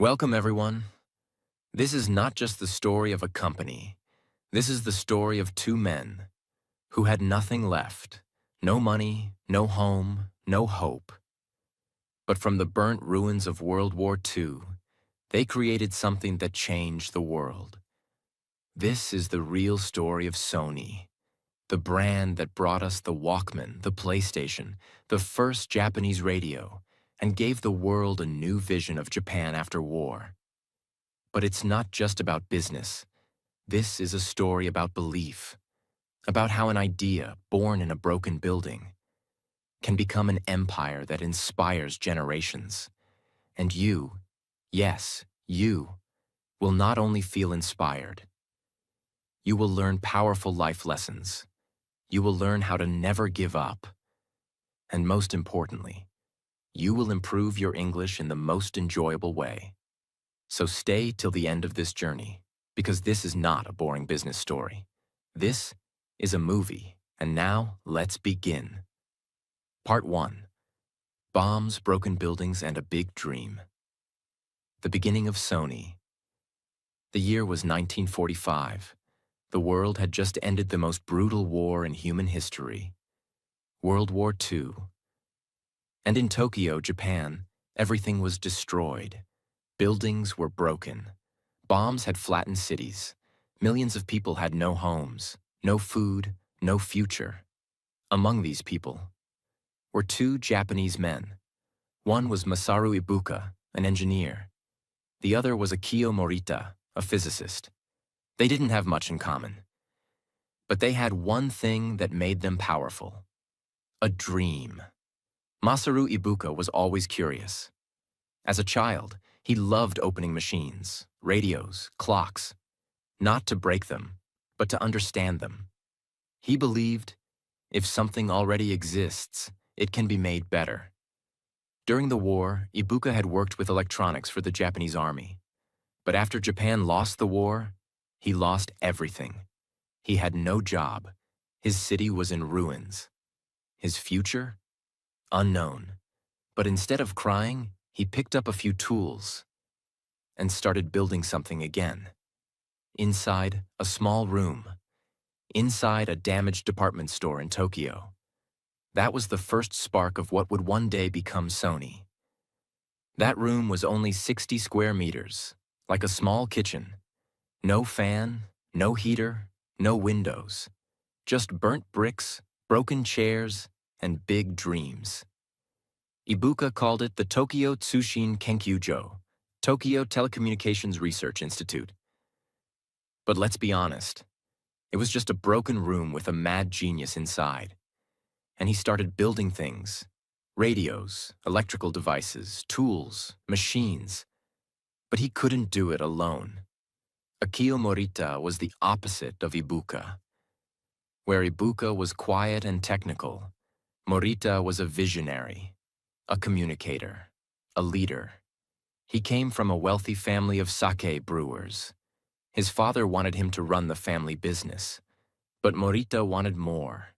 Welcome, everyone. This is not just the story of a company. This is the story of two men who had nothing left, no money, no home, no hope. But from the burnt ruins of World War II, they created something that changed the world. This is the real story of Sony, the brand that brought us the Walkman, the PlayStation, the first Japanese radio, and gave the world a new vision of Japan after war. But it's not just about business. This is a story about belief, about how an idea born in a broken building can become an empire that inspires generations. And you, yes, you, will not only feel inspired, you will learn powerful life lessons. You will learn how to never give up. And most importantly, you will improve your English in the most enjoyable way. So stay till the end of this journey, because this is not a boring business story. This is a movie, and now let's begin. Part 1. Bombs, Broken Buildings, and a Big Dream. The beginning of Sony. The year was 1945. The world had just ended the most brutal war in human history, World War II. And in Tokyo, Japan, everything was destroyed. Buildings were broken. Bombs had flattened cities. Millions of people had no homes, no food, no future. Among these people were two Japanese men. One was Masaru Ibuka, an engineer. The other was Akio Morita, a physicist. They didn't have much in common. But they had one thing that made them powerful: a dream. Masaru Ibuka was always curious. As a child, he loved opening machines, radios, clocks, not to break them, but to understand them. He believed, if something already exists, it can be made better. During the war, Ibuka had worked with electronics for the Japanese army. But after Japan lost the war, he lost everything. He had no job. His city was in ruins. His future? Unknown. But instead of crying, he picked up a few tools and started building something again. Inside, a small room. Inside a damaged department store in Tokyo. That was the first spark of what would one day become Sony. That room was only 60 square meters, like a small kitchen. No fan, no heater, no windows. Just burnt bricks, broken chairs, and big dreams. Ibuka called it the Tokyo Tsushin Kenkyujo, Tokyo Telecommunications Research Institute. But let's be honest, it was just a broken room with a mad genius inside. And he started building things: radios, electrical devices, tools, machines. But he couldn't do it alone. Akio Morita was the opposite of Ibuka. Where Ibuka was quiet and technical, Morita was a visionary, a communicator, a leader. He came from a wealthy family of sake brewers. His father wanted him to run the family business, but Morita wanted more.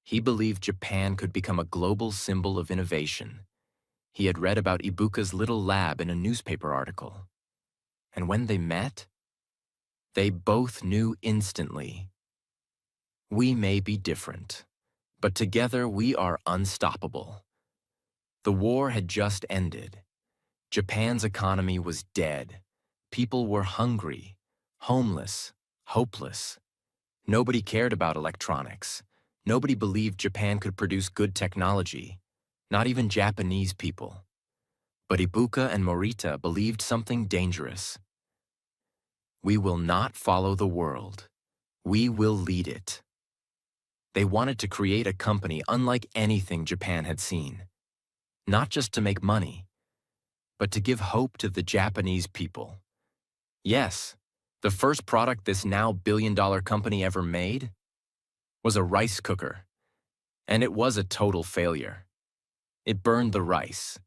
He believed Japan could become a global symbol of innovation. He had read about Ibuka's little lab in a newspaper article. And when they met, they both knew instantly. We may be different, but together we are unstoppable. The war had just ended. Japan's economy was dead. People were hungry, homeless, hopeless. Nobody cared about electronics. Nobody believed Japan could produce good technology, not even Japanese people. But Ibuka and Morita believed something dangerous. We will not follow the world. We will lead it. They wanted to create a company unlike anything Japan had seen. Not just to make money, but to give hope to the Japanese people. Yes, the first product this now billion-dollar company ever made was a rice cooker. And it was a total failure. It burned the rice.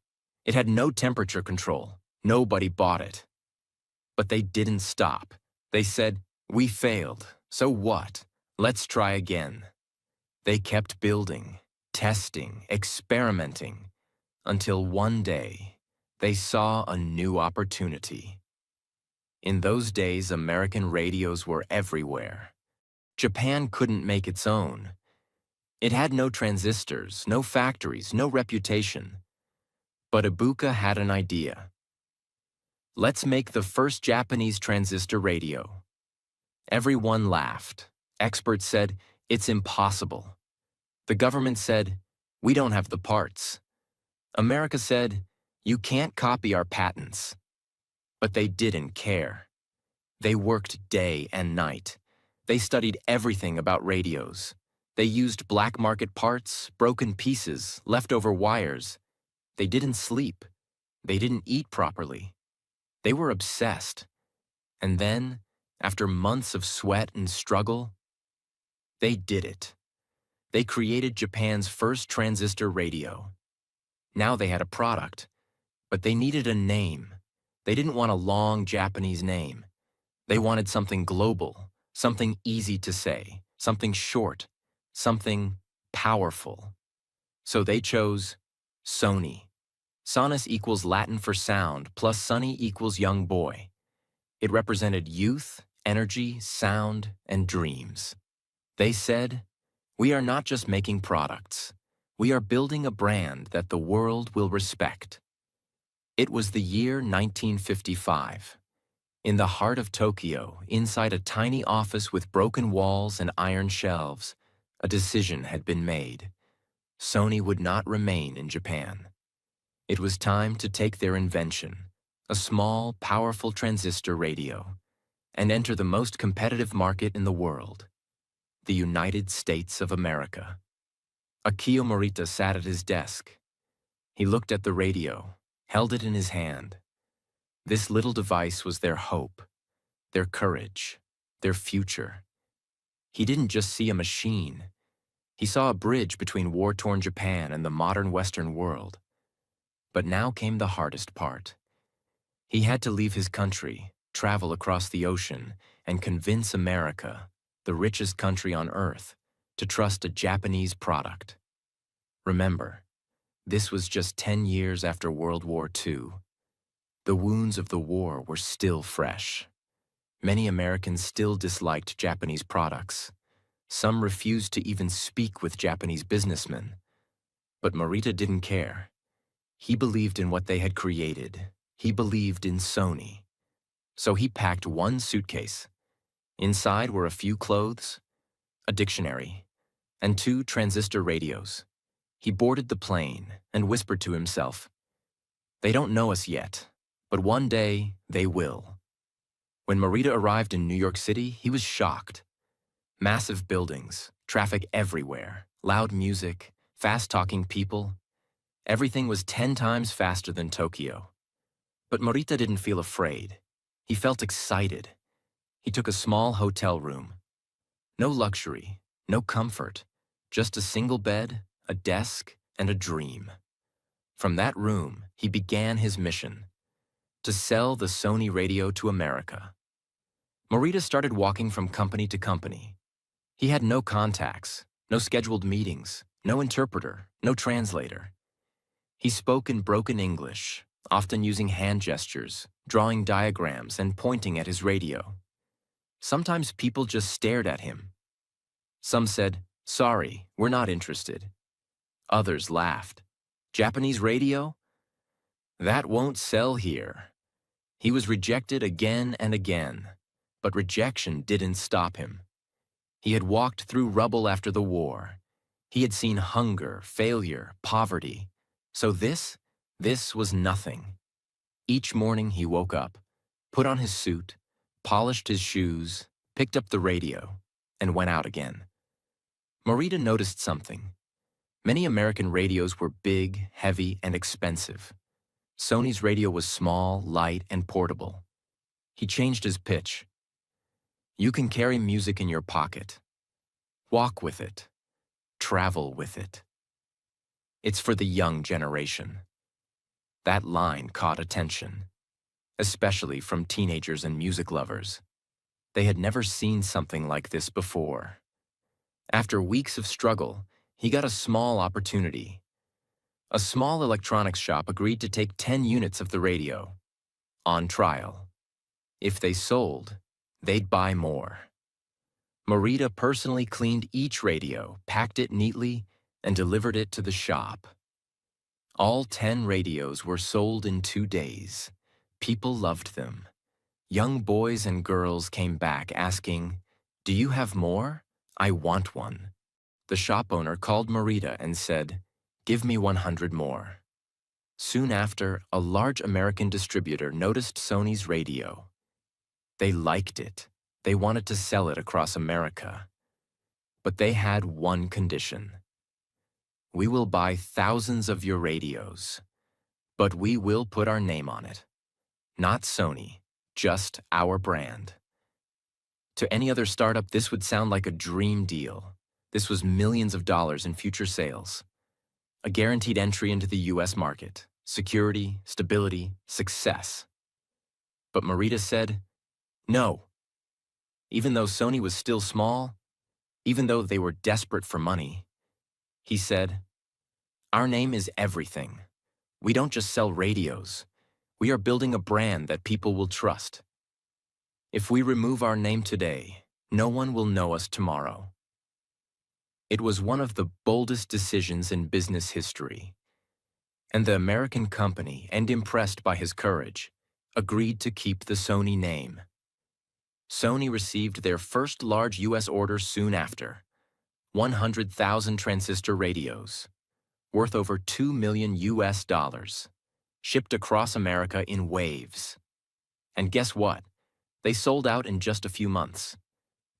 It had no temperature control. Nobody bought it. But they didn't stop. They said, "We failed. So what? Let's try again." They kept building, testing, experimenting, until one day, They saw a new opportunity. In those days, American radios were everywhere. Japan couldn't make its own. It had no transistors, no factories, no reputation. But Ibuka had an idea. Let's make the first Japanese transistor radio. Everyone laughed. Experts said, it's impossible. The government said, we don't have the parts. America said, you can't copy our patents. But they didn't care. They worked day and night. They studied everything about radios. They used black market parts, broken pieces, leftover wires. They didn't sleep. They didn't eat properly. They were obsessed. And then, after months of sweat and struggle, they did it. They created Japan's first transistor radio. Now they had a product, but they needed a name. They didn't want a long Japanese name. They wanted something global, something easy to say, something short, something powerful. So they chose Sony. Sonus equals Latin for sound, plus Sonny equals young boy. It represented youth, energy, sound, and dreams. They said, we are not just making products. We are building a brand that the world will respect. It was the year 1955. In the heart of Tokyo, inside a tiny office with broken walls and iron shelves, a decision had been made. Sony would not remain in Japan. It was time to take their invention, a small, powerful transistor radio, and enter the most competitive market in the world, the United States of America. Akio Morita sat at his desk. He looked at the radio, held it in his hand. This little device was their hope, their courage, their future. He didn't just see a machine. He saw a bridge between war-torn Japan and the modern Western world. But now came the hardest part. He had to leave his country, travel across the ocean, and convince America, the richest country on Earth, to trust a Japanese product. Remember, this was just 10 years after World War II. The wounds of the war were still fresh. Many Americans still disliked Japanese products. Some refused to even speak with Japanese businessmen. But Morita didn't care. He believed in what they had created. He believed in Sony. So he packed one suitcase. Inside were a few clothes, a dictionary, and 2 transistor radios. He boarded the plane and whispered to himself, they don't know us yet, but one day they will. When Morita arrived in New York City, he was shocked. Massive buildings, traffic everywhere, loud music, fast-talking people. Everything was 10 times faster than Tokyo. But Morita didn't feel afraid. He felt excited. He took a small hotel room. No luxury, no comfort, just a single bed, a desk, and a dream. From that room, he began his mission, to sell the Sony radio to America. Morita started walking from company to company. He had no contacts, no scheduled meetings, no interpreter, no translator. He spoke in broken English, often using hand gestures, drawing diagrams, and pointing at his radio. Sometimes people just stared at him. Some said, sorry, we're not interested. Others laughed. Japanese radio? That won't sell here. He was rejected again and again, but rejection didn't stop him. He had walked through rubble after the war. He had seen hunger, failure, poverty. So this was nothing. Each morning he woke up, put on his suit, polished his shoes, picked up the radio, and went out again. Morita noticed something. Many American radios were big, heavy, and expensive. Sony's radio was small, light, and portable. He changed his pitch. You can carry music in your pocket. Walk with it. Travel with it. It's for the young generation. That line caught attention, especially from teenagers and music lovers. They had never seen something like this before. After weeks of struggle, he got a small opportunity. A small electronics shop agreed to take 10 units of the radio, on trial. If they sold, they'd buy more. Morita personally cleaned each radio, packed it neatly, and delivered it to the shop. All 10 radios were sold in 2 days. People loved them. Young boys and girls came back asking, "Do you have more? I want one." The shop owner called Morita and said, "Give me 100 more." Soon after, a large American distributor noticed Sony's radio. They liked it. They wanted to sell it across America. But they had one condition. "We will buy thousands of your radios, but we will put our name on it. Not Sony, just our brand." To any other startup, this would sound like a dream deal. This was millions of dollars in future sales. A guaranteed entry into the US market, security, stability, success. But Morita said, no. Even though Sony was still small, even though they were desperate for money, he said, "Our name is everything. We don't just sell radios. We are building a brand that people will trust. If we remove our name today, no one will know us tomorrow." It was one of the boldest decisions in business history. And the American company, and impressed by his courage, agreed to keep the Sony name. Sony received their first large US order soon after, 100,000 transistor radios, worth over $2 million, shipped across America in waves. And guess what? They sold out in just a few months.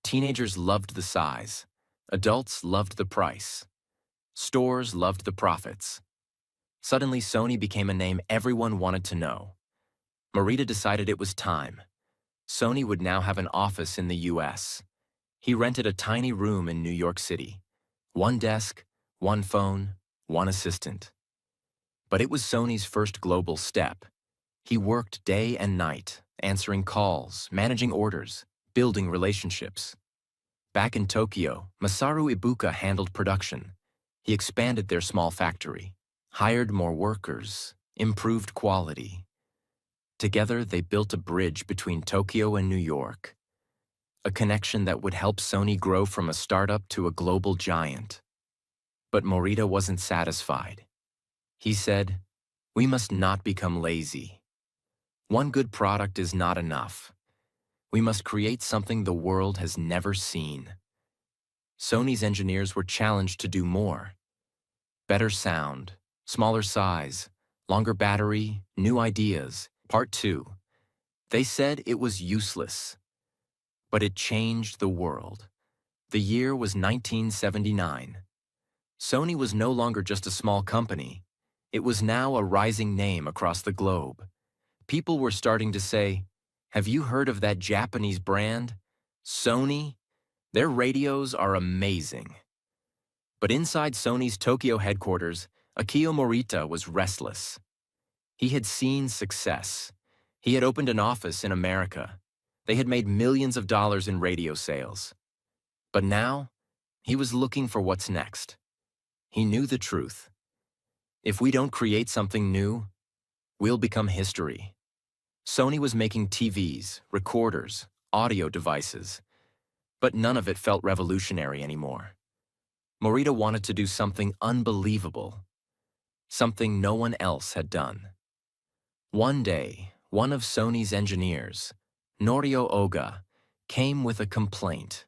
Teenagers loved the size. Adults loved the price. Stores loved the profits. Suddenly, Sony became a name everyone wanted to know. Morita decided it was time. Sony would now have an office in the US. He rented a tiny room in New York City. One desk, one phone, one assistant. But it was Sony's first global step. He worked day and night, answering calls, managing orders, building relationships. Back in Tokyo, Masaru Ibuka handled production. He expanded their small factory, hired more workers, improved quality. Together, they built a bridge between Tokyo and New York, a connection that would help Sony grow from a startup to a global giant. But Morita wasn't satisfied. He said, "We must not become lazy. One good product is not enough. We must create something the world has never seen." Sony's engineers were challenged to do more. Better sound, smaller size, longer battery, new ideas. Part 2. They said it was useless. But it changed the world. The year was 1979. Sony was no longer just a small company. It was now a rising name across the globe. People were starting to say, "Have you heard of that Japanese brand? Sony? Their radios are amazing." But inside Sony's Tokyo headquarters, Akio Morita was restless. He had seen success. He had opened an office in America. They had made millions of dollars in radio sales. But now, he was looking for what's next. He knew the truth. If we don't create something new, we'll become history. Sony was making TVs, recorders, audio devices, but none of it felt revolutionary anymore. Morita wanted to do something unbelievable, something no one else had done. One day, one of Sony's engineers, Norio Oga, came with a complaint.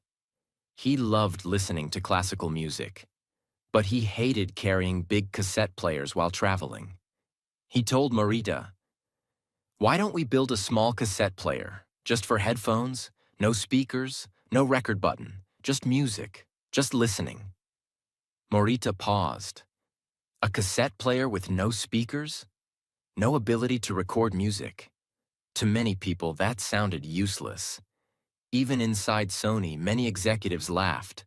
He loved listening to classical music, but he hated carrying big cassette players while traveling. He told Morita, "Why don't we build a small cassette player, just for headphones, no speakers, no record button, just music, just listening?" Morita paused. A cassette player with no speakers? No ability to record music. To many people, that sounded useless. Even inside Sony, many executives laughed.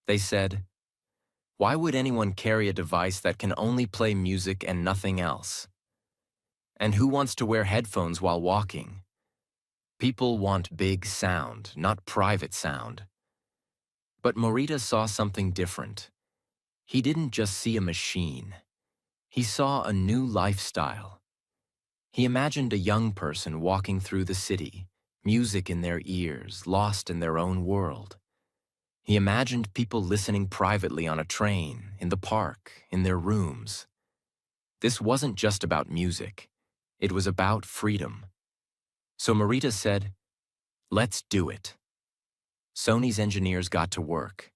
They said, "Why would anyone carry a device that can only play music and nothing else? And who wants to wear headphones while walking? People want big sound, not private sound." But Morita saw something different. He didn't just see a machine. He saw a new lifestyle. He imagined a young person walking through the city, music in their ears, lost in their own world. He imagined people listening privately on a train, in the park, in their rooms. This wasn't just about music. It was about freedom. So Marita said, "Let's do it." Sony's engineers got to work.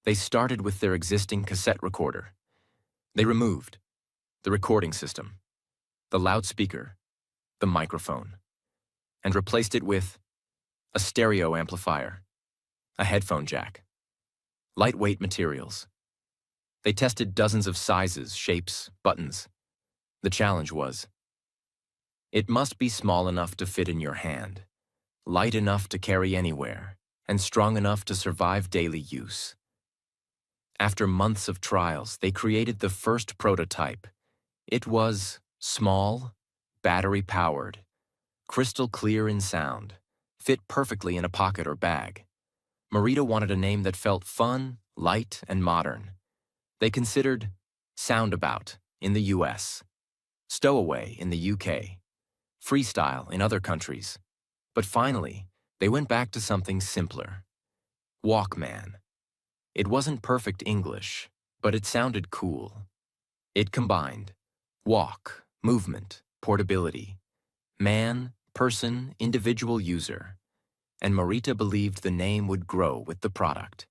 They started with their existing cassette recorder. They removed the recording system, the loudspeaker, the microphone, and replaced it with a stereo amplifier, a headphone jack, lightweight materials. They tested dozens of sizes, shapes, buttons. The challenge was, it must be small enough to fit in your hand, light enough to carry anywhere, and strong enough to survive daily use. After months of trials, they created the first prototype. It was small, battery-powered, crystal clear in sound, fit perfectly in a pocket or bag. Marita wanted a name that felt fun, light, and modern. They considered Soundabout in the US, Stowaway in the UK, Freestyle in other countries. But finally, they went back to something simpler. Walkman. It wasn't perfect English, but it sounded cool. It combined walk, movement, portability, man, person, individual user. And Marita believed the name would grow with the product.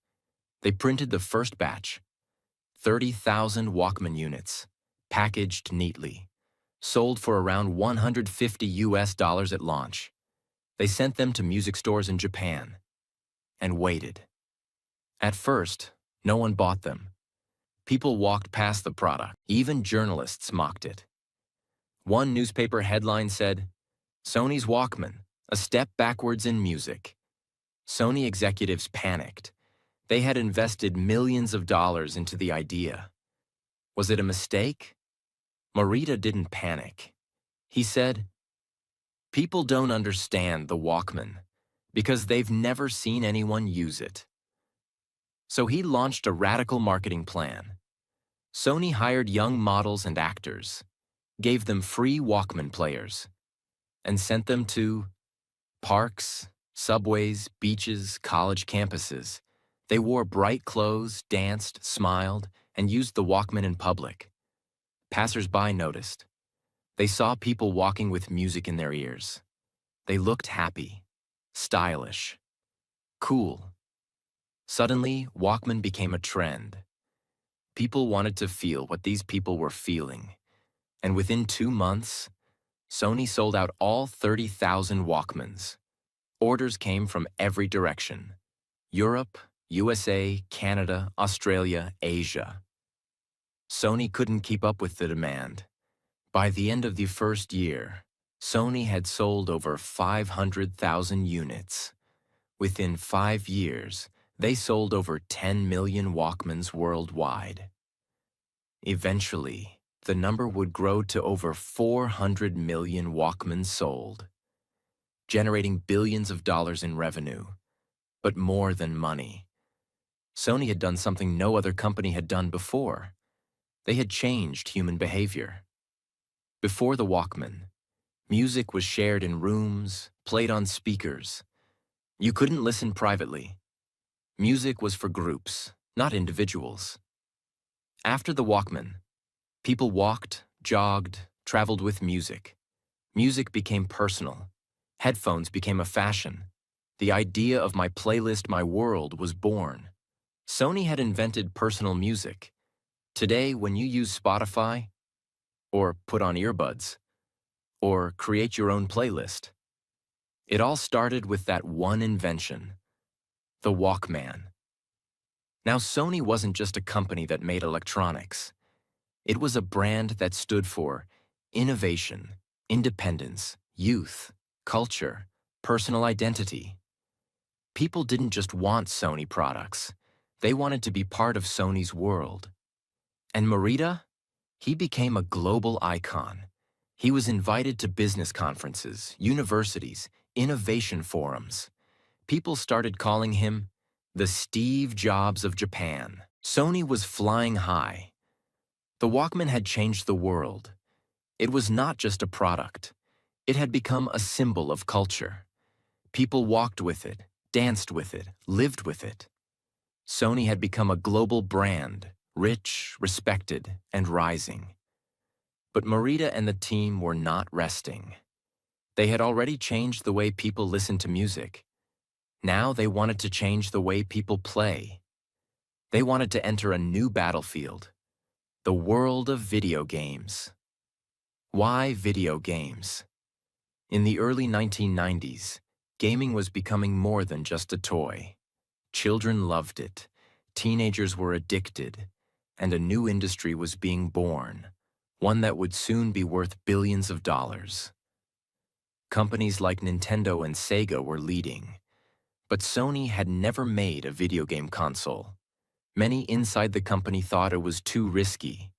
They printed the first batch, 30,000 Walkman units, packaged neatly, sold for around $150 at launch. They sent them to music stores in Japan and waited. At first, no one bought them. People walked past the product. Even journalists mocked it. One newspaper headline said, "Sony's Walkman, a step backwards in music." Sony executives panicked. They had invested millions of dollars into the idea. Was it a mistake? Marita didn't panic. He said, "People don't understand the Walkman because they've never seen anyone use it." So he launched a radical marketing plan. Sony hired young models and actors, gave them free Walkman players, and sent them to parks, subways, beaches, college campuses. They wore bright clothes, danced, smiled, and used the Walkman in public. Passers-by noticed. They saw people walking with music in their ears. They looked happy, stylish, cool. Suddenly, Walkman became a trend. People wanted to feel what these people were feeling. And within 2 months, Sony sold out all 30,000 Walkmans. Orders came from every direction: Europe, USA, Canada, Australia, Asia. Sony couldn't keep up with the demand. By the end of the first year, Sony had sold over 500,000 units. Within 5 years, they sold over 10 million Walkmans worldwide. Eventually, the number would grow to over 400 million Walkmans sold, generating billions of dollars in revenue. But more than money, Sony had done something no other company had done before. They had changed human behavior. Before the Walkman, music was shared in rooms, played on speakers. You couldn't listen privately. Music was for groups, not individuals. After the Walkman, people walked, jogged, traveled with music. Music became personal. Headphones became a fashion. The idea of my playlist, my world was born. Sony had invented personal music. Today, when you use Spotify, or put on earbuds, or create your own playlist, it all started with that one invention, the Walkman. Now, Sony wasn't just a company that made electronics. It was a brand that stood for innovation, independence, youth, culture, personal identity. People didn't just want Sony products. They wanted to be part of Sony's world. And Morita? He became a global icon. He was invited to business conferences, universities, innovation forums. People started calling him the Steve Jobs of Japan. Sony was flying high. The Walkman had changed the world. It was not just a product. It had become a symbol of culture. People walked with it, danced with it, lived with it. Sony had become a global brand, rich, respected, and rising. But Morita and the team were not resting. They had already changed the way people listen to music. Now they wanted to change the way people play. They wanted to enter a new battlefield, the world of video games. Why video games? In the early 1990s, gaming was becoming more than just a toy. Children loved it, teenagers were addicted, and a new industry was being born, one that would soon be worth billions of dollars. Companies like Nintendo and Sega were leading, but Sony had never made a video game console. Many inside the company thought it was too risky.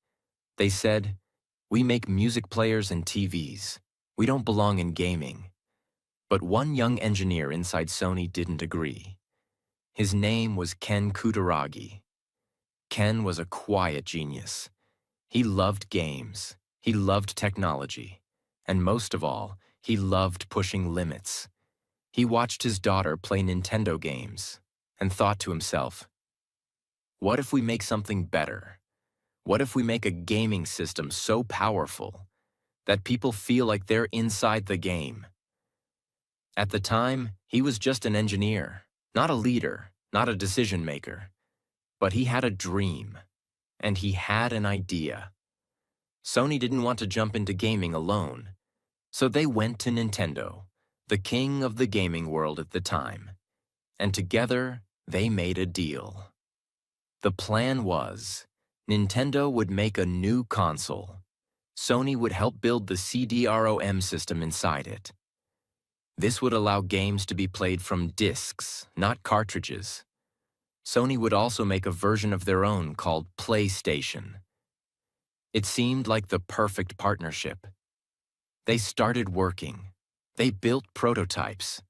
They said, "We make music players and TVs. We don't belong in gaming." But one young engineer inside Sony didn't agree. His name was Ken Kutaragi. Ken was a quiet genius. He loved games, he loved technology, and most of all, he loved pushing limits. He watched his daughter play Nintendo games and thought to himself, what if we make something better? What if we make a gaming system so powerful that people feel like they're inside the game? At the time, he was just an engineer, not a leader, not a decision maker. But he had a dream, and he had an idea. Sony didn't want to jump into gaming alone, so they went to Nintendo, the king of the gaming world at the time, and together they made a deal. The plan was, Nintendo would make a new console. Sony would help build the CD-ROM system inside it. This would allow games to be played from discs, not cartridges. Sony would also make a version of their own called PlayStation. It seemed like the perfect partnership. They started working. They built prototypes.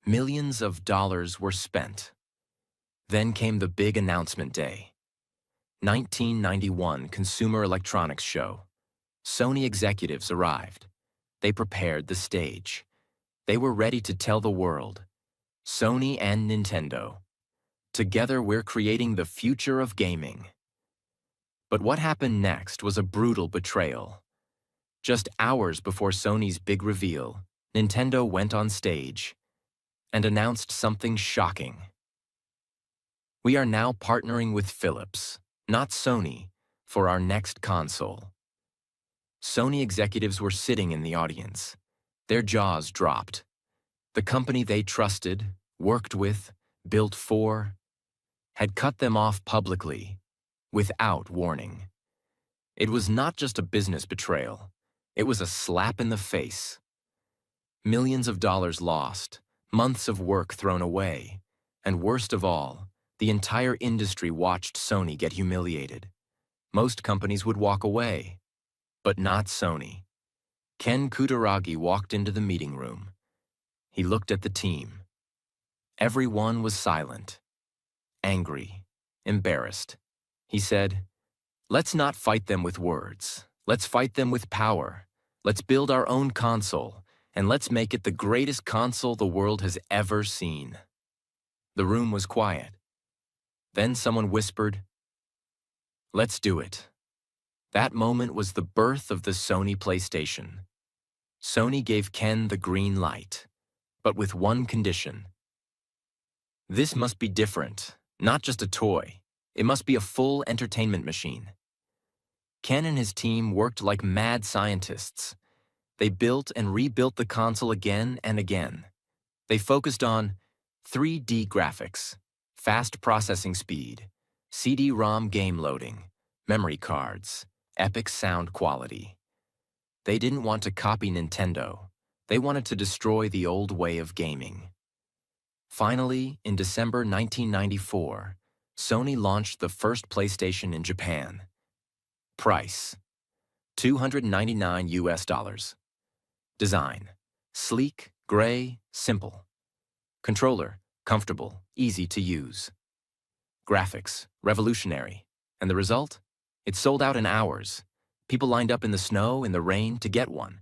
Millions of dollars were spent. Then came the big announcement day. 1991 Consumer Electronics Show. Sony executives arrived. They prepared the stage. They were ready to tell the world, Sony and Nintendo, together we're creating the future of gaming. But what happened next was a brutal betrayal. Just hours before Sony's big reveal, Nintendo went on stage and announced something shocking. We are now partnering with Philips, not Sony, for our next console. Sony executives were sitting in the audience. Their jaws dropped. The company they trusted, worked with, built for, had cut them off publicly, without warning. It was not just a business betrayal. It was a slap in the face. Millions of dollars lost, months of work thrown away, and worst of all, the entire industry watched Sony get humiliated. Most companies would walk away, but not Sony. Ken Kutaragi walked into the meeting room. He looked at the team. Everyone was silent, angry, embarrassed. He said, "Let's not fight them with words. Let's fight them with power. Let's build our own console, and let's make it the greatest console the world has ever seen." The room was quiet. Then someone whispered, "Let's do it." That moment was the birth of the Sony PlayStation. Sony gave Ken the green light, but with one condition. This must be different, not just a toy. It must be a full entertainment machine. Ken and his team worked like mad scientists. They built and rebuilt the console again and again. They focused on 3D graphics, fast processing speed, CD-ROM game loading, memory cards, epic sound quality. They didn't want to copy Nintendo. They wanted to destroy the old way of gaming. Finally, in December 1994, Sony launched the first PlayStation in Japan. Price, $299. Design, sleek, gray, simple. Controller, comfortable, easy to use. Graphics, revolutionary. And the result? It sold out in hours. People lined up in the snow, in the rain, to get one.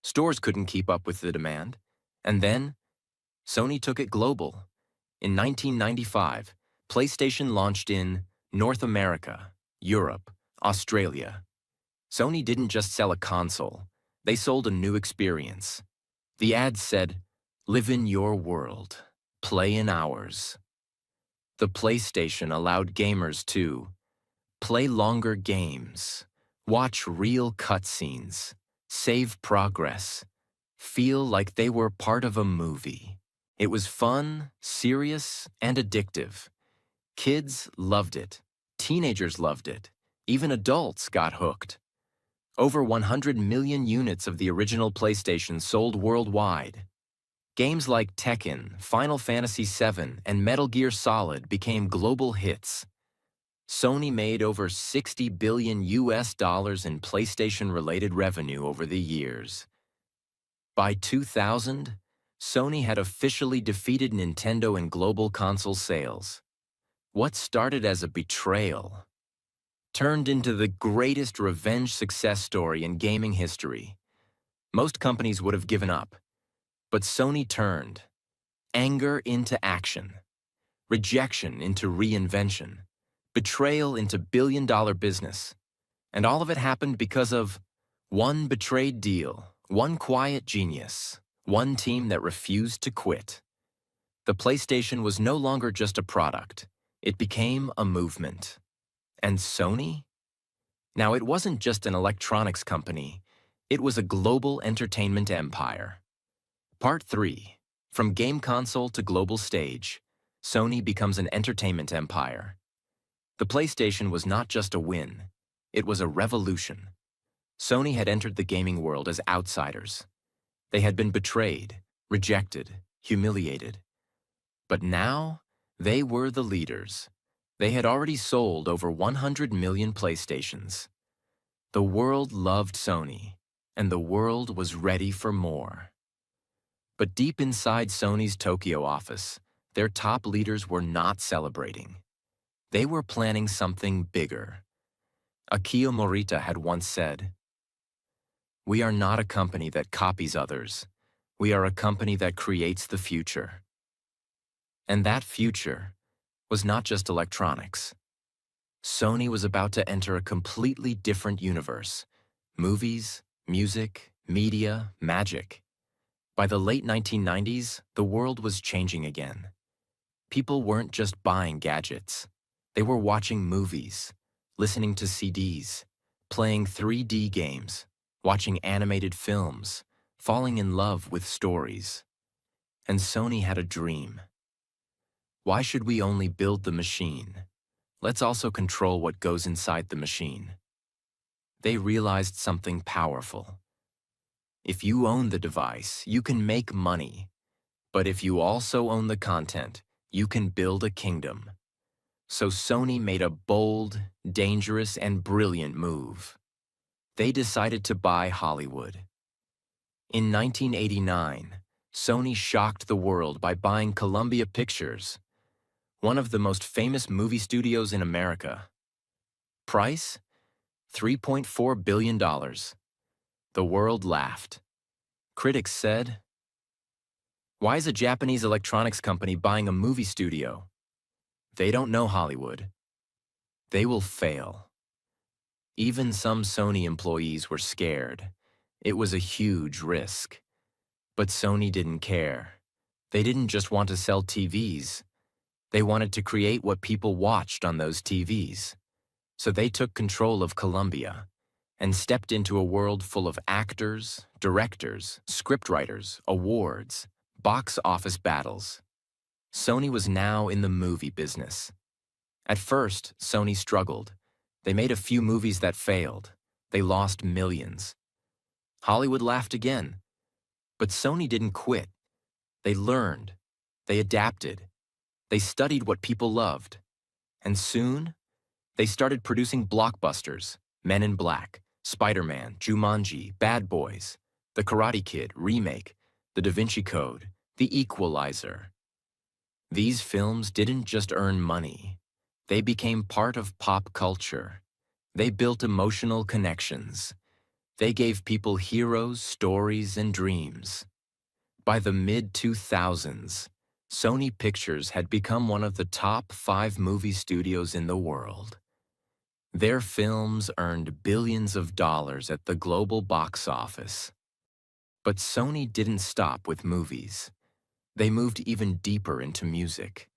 Stores couldn't keep up with the demand. And then, Sony took it global. In 1995, PlayStation launched in North America, Europe, Australia. Sony didn't just sell a console, they sold a new experience. The ads said, "Live in your world, play in ours." The PlayStation allowed gamers to play longer games, watch real cutscenes, save progress, feel like they were part of a movie. It was fun, serious, and addictive. Kids loved it. Teenagers loved it. Even adults got hooked. Over 100 million units of the original PlayStation sold worldwide. Games like Tekken, Final Fantasy VII, and Metal Gear Solid became global hits. Sony made over $60 billion in PlayStation-related revenue over the years. By 2000, Sony had officially defeated Nintendo in global console sales. What started as a betrayal turned into the greatest revenge success story in gaming history. Most companies would have given up, but Sony turned anger into action, rejection into reinvention, betrayal into billion-dollar business. And all of it happened because of one betrayed deal, one quiet genius, one team that refused to quit. The PlayStation was no longer just a product. It became a movement. And Sony? Now, it wasn't just an electronics company. It was a global entertainment empire. Part 3. From game console to global stage, Sony becomes an entertainment empire. The PlayStation was not just a win. It was a revolution. Sony had entered the gaming world as outsiders. They had been betrayed, rejected, humiliated. But now, they were the leaders. They had already sold over 100 million PlayStations. The world loved Sony, and the world was ready for more. But deep inside Sony's Tokyo office, their top leaders were not celebrating. They were planning something bigger. Akio Morita had once said, "We are not a company that copies others. We are a company that creates the future." And that future was not just electronics. Sony was about to enter a completely different universe. Movies, music, media, magic. By the late 1990s, the world was changing again. People weren't just buying gadgets. They were watching movies, listening to CDs, playing 3D games, watching animated films, falling in love with stories. And Sony had a dream. Why should we only build the machine? Let's also control what goes inside the machine. They realized something powerful. If you own the device, you can make money. But if you also own the content, you can build a kingdom. So Sony made a bold, dangerous, and brilliant move. They decided to buy Hollywood. In 1989, Sony shocked the world by buying Columbia Pictures, one of the most famous movie studios in America. Price? $3.4 billion. The world laughed. Critics said, "Why is a Japanese electronics company buying a movie studio? They don't know Hollywood. They will fail." Even some Sony employees were scared. It was a huge risk. But Sony didn't care. They didn't just want to sell TVs. They wanted to create what people watched on those TVs. So they took control of Columbia and stepped into a world full of actors, directors, scriptwriters, awards, box office battles. Sony was now in the movie business. At first, Sony struggled. They made a few movies that failed. They lost millions. Hollywood laughed again. But Sony didn't quit. They learned. They adapted. They studied what people loved. And soon, they started producing blockbusters: Men in Black, Spider-Man, Jumanji, Bad Boys, The Karate Kid remake, The Da Vinci Code, The Equalizer. These films didn't just earn money. They became part of pop culture. They built emotional connections. They gave people heroes, stories, and dreams. By the mid-2000s, Sony Pictures had become one of the top 5 movie studios in the world. Their films earned billions of dollars at the global box office. But Sony didn't stop with movies. They moved even deeper into music.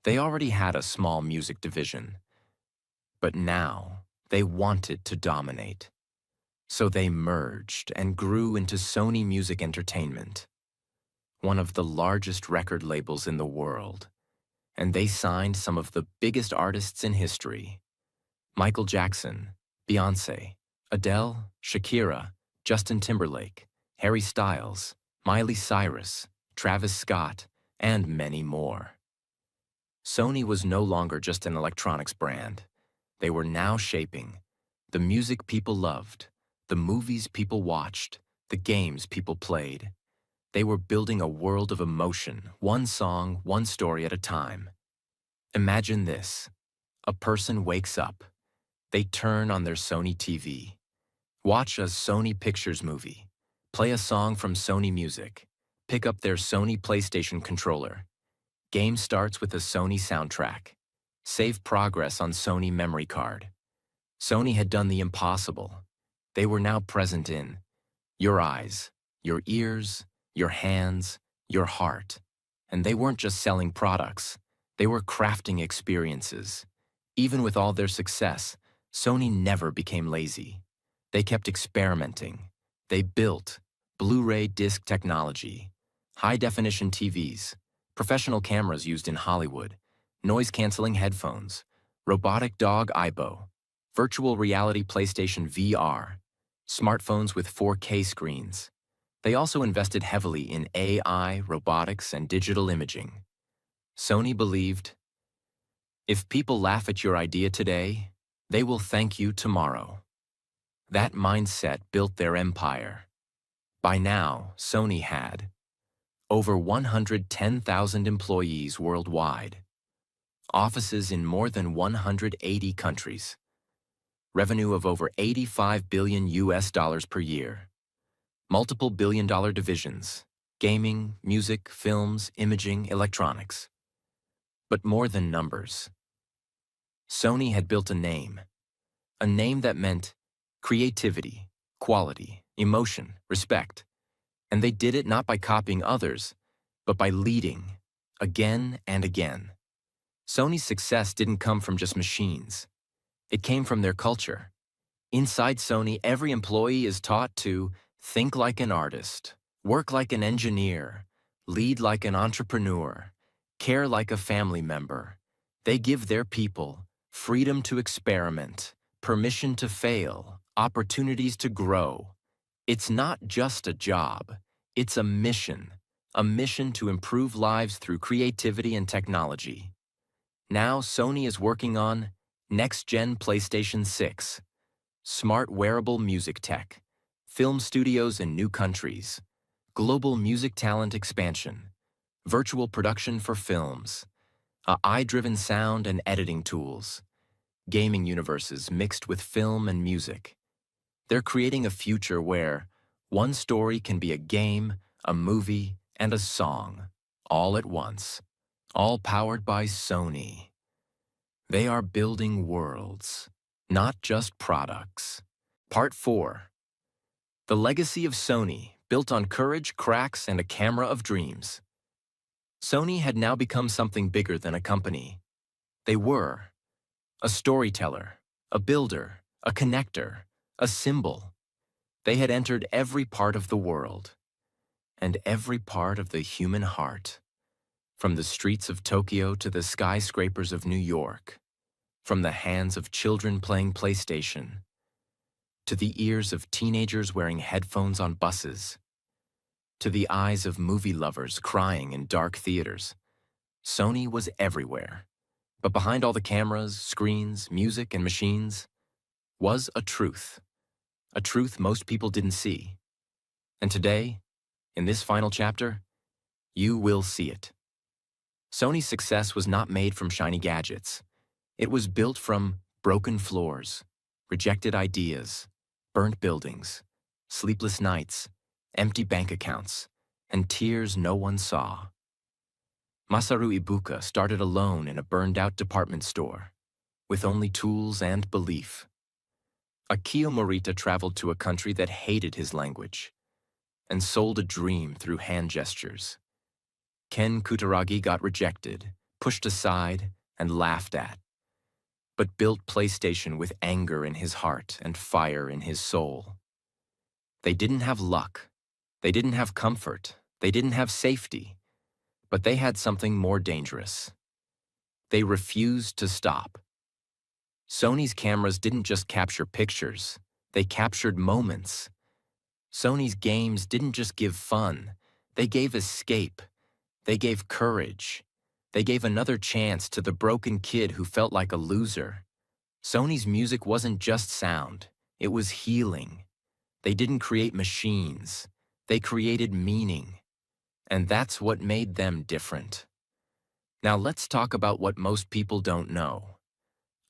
They already had a small music division. But now, they wanted to dominate. So they merged and grew into Sony Music Entertainment, one of the largest record labels in the world. And they signed some of the biggest artists in history: Michael Jackson, Beyoncé, Adele, Shakira, Justin Timberlake, Harry Styles, Miley Cyrus, Travis Scott, and many more. Sony was no longer just an electronics brand. They were now shaping the music people loved, the movies people watched, the games people played. They were building a world of emotion, one song, one story at a time. Imagine this. A person wakes up. They turn on their Sony TV, watch a Sony Pictures movie, play a song from Sony Music, pick up their Sony PlayStation controller. Game starts with a Sony soundtrack. Save progress on Sony memory card. Sony had done the impossible. They were now present in your eyes, your ears, your hands, your heart. And they weren't just selling products. They were crafting experiences. Even with all their success, Sony never became lazy. They kept experimenting. They built Blu-ray disc technology, high-definition TVs, professional cameras used in Hollywood, noise-canceling headphones, robotic dog Aibo, virtual reality PlayStation VR, smartphones with 4K screens. They also invested heavily in AI, robotics, and digital imaging. Sony believed, if people laugh at your idea today, they will thank you tomorrow. That mindset built their empire. By now, Sony had over 110,000 employees worldwide, offices in more than 180 countries, revenue of over $85 billion per year, multiple billion-dollar divisions, gaming, music, films, imaging, electronics. But more than numbers. Sony had built a name that meant creativity, quality, emotion, respect. And they did it not by copying others, but by leading, again and again. Sony's success didn't come from just machines. It came from their culture. Inside Sony, every employee is taught to think like an artist, work like an engineer, lead like an entrepreneur, care like a family member. They give their people freedom to experiment, permission to fail, opportunities to grow. It's not just a job, it's a mission to improve lives through creativity and technology. Now Sony is working on next-gen PlayStation 6, smart wearable music tech, film studios in new countries, global music talent expansion, virtual production for films, AI-driven sound and editing tools, gaming universes mixed with film and music. They're creating a future where one story can be a game, a movie, and a song, all at once, all powered by Sony. They are building worlds, not just products. Part 4. The legacy of Sony, built on courage, cracks, and a camera of dreams. Sony had now become something bigger than a company. They were a storyteller, a builder, a connector, a symbol. They had entered every part of the world, and every part of the human heart, from the streets of Tokyo to the skyscrapers of New York, from the hands of children playing PlayStation, to the ears of teenagers wearing headphones on buses, to the eyes of movie lovers crying in dark theaters. Sony was everywhere. But behind all the cameras, screens, music, and machines was a truth most people didn't see. And today, in this final chapter, you will see it. Sony's success was not made from shiny gadgets. It was built from broken floors, Rejected ideas, burnt buildings, sleepless nights, empty bank accounts, and tears no one saw. Masaru Ibuka started alone in a burned-out department store, with only tools and belief. Akio Morita traveled to a country that hated his language and sold a dream through hand gestures. Ken Kutaragi got rejected, pushed aside, and laughed at, but built PlayStation with anger in his heart and fire in his soul. They didn't have luck, they didn't have comfort, they didn't have safety, but they had something more dangerous. They refused to stop. Sony's cameras didn't just capture pictures, they captured moments. Sony's games didn't just give fun, they gave escape. They gave courage. They gave another chance to the broken kid who felt like a loser. Sony's music wasn't just sound, it was healing. They didn't create machines, they created meaning. And that's what made them different. Now let's talk about what most people don't know.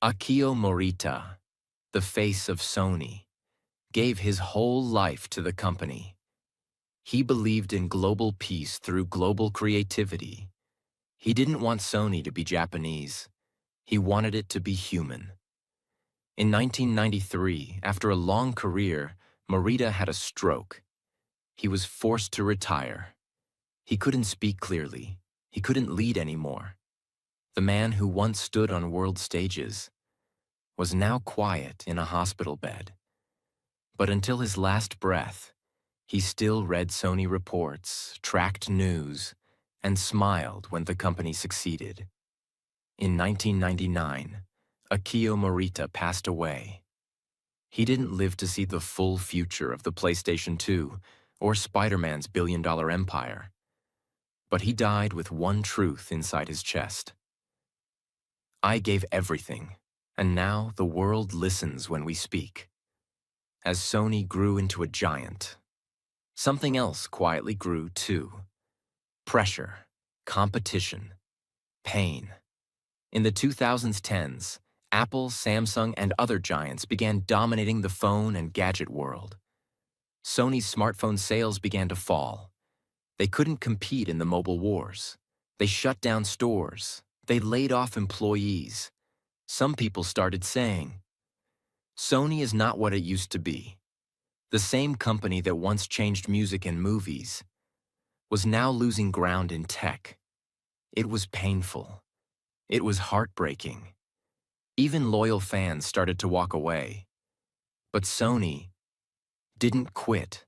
Akio Morita, the face of Sony, gave his whole life to the company. He believed in global peace through global creativity. He didn't want Sony to be Japanese. He wanted it to be human. In 1993, after a long career, Morita had a stroke. He was forced to retire. He couldn't speak clearly. He couldn't lead anymore. The man who once stood on world stages was now quiet in a hospital bed. But until his last breath, he still read Sony reports, tracked news, and smiled when the company succeeded. In 1999, Akio Morita passed away. He didn't live to see the full future of the PlayStation 2 or Spider-Man's billion-dollar empire. But he died with one truth inside his chest. I gave everything, and now the world listens when we speak. As Sony grew into a giant, something else quietly grew too. Pressure, competition, pain. In the 2010s, Apple, Samsung, and other giants began dominating the phone and gadget world. Sony's smartphone sales began to fall. They couldn't compete in the mobile wars. They shut down stores. They laid off employees. Some people started saying, Sony is not what it used to be. The same company that once changed music and movies was now losing ground in tech. It was painful. It was heartbreaking. Even loyal fans started to walk away. But Sony didn't quit.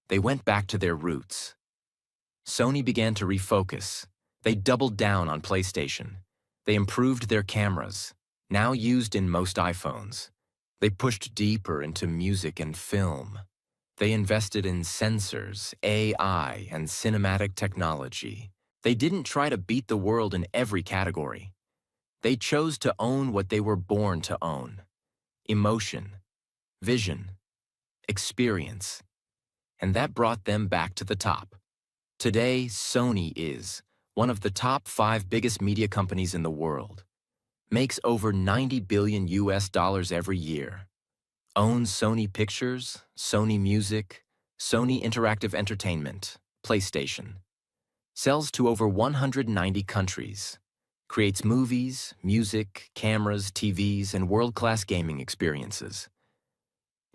They went back to their roots. Sony began to refocus. They doubled down on PlayStation. They improved their cameras, now used in most iPhones. They pushed deeper into music and film. They invested in sensors, AI, and cinematic technology. They didn't try to beat the world in every category. They chose to own what they were born to own: emotion, vision, experience. And that brought them back to the top. Today, Sony is one of the top 5 biggest media companies in the world, makes over $90 billion every year, owns Sony Pictures, Sony Music, Sony Interactive Entertainment, PlayStation, sells to over 190 countries, creates movies, music, cameras, TVs, and world-class gaming experiences,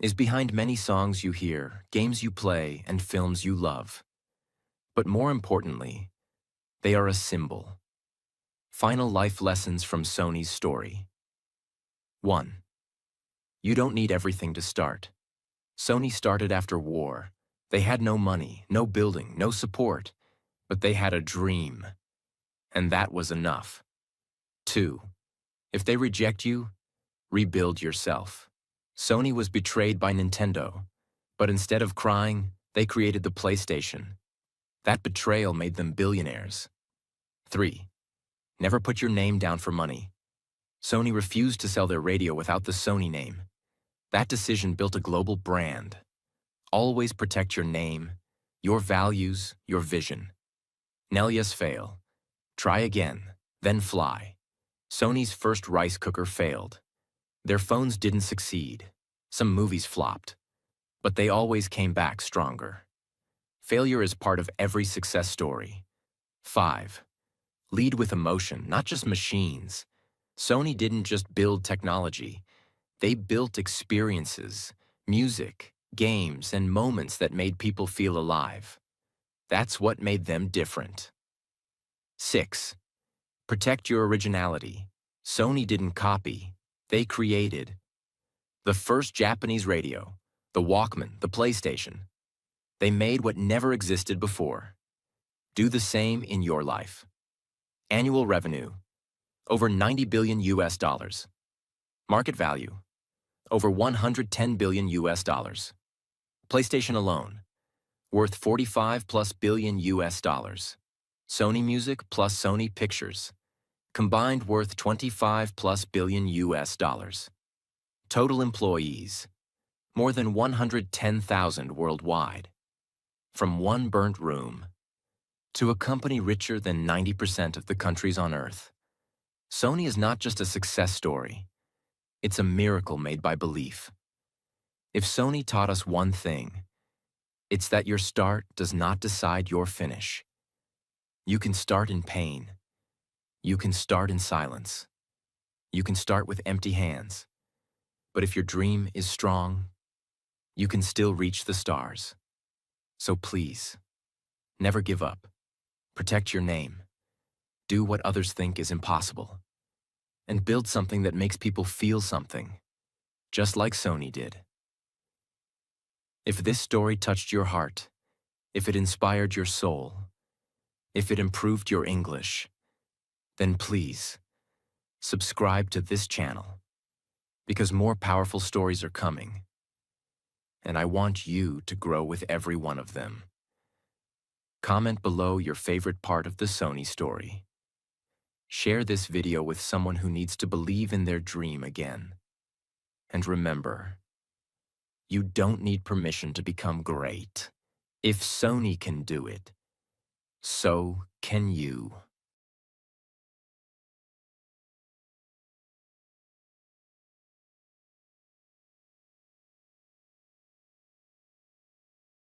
is behind many songs you hear, games you play, and films you love. But more importantly, they are a symbol. Final life lessons from Sony's story. 1. You don't need everything to start. Sony started after war. They had no money, no building, no support, but they had a dream. And that was enough. 2. If they reject you, rebuild yourself. Sony was betrayed by Nintendo, but instead of crying, they created the PlayStation. That betrayal made them billionaires. 3. Never put your name down for money. Sony refused to sell their radio without the Sony name. That decision built a global brand. Always protect your name, your values, your vision. Nelias fail. Try again, then fly. Sony's first rice cooker failed. Their phones didn't succeed. Some movies flopped, but they always came back stronger. Failure is part of every success story. 5. Lead with emotion, not just machines. Sony didn't just build technology. They built experiences, music, games, and moments that made people feel alive. That's what made them different. 6. Protect your originality. Sony didn't copy, they created. The first Japanese radio, the Walkman, the PlayStation. They made what never existed before. Do the same in your life. Annual revenue, over 90 billion US dollars. Market value, over 110 billion US dollars. PlayStation alone, worth 45 plus billion US dollars. Sony Music plus Sony Pictures, combined worth 25 plus billion US dollars. Total employees, more than 110,000 worldwide. From one burnt room to a company richer than 90% of the countries on Earth. Sony is not just a success story, it's a miracle made by belief. If Sony taught us one thing, it's that your start does not decide your finish. You can start in pain. You can start in silence. You can start with empty hands. But if your dream is strong, you can still reach the stars. So please, never give up. Protect your name. Do what others think is impossible. And build something that makes people feel something, just like Sony did. If this story touched your heart, if it inspired your soul, if it improved your English, then please, subscribe to this channel, because more powerful stories are coming, and I want you to grow with every one of them. Comment below your favorite part of the Sony story. Share this video with someone who needs to believe in their dream again. And remember, you don't need permission to become great. If Sony can do it, so can you.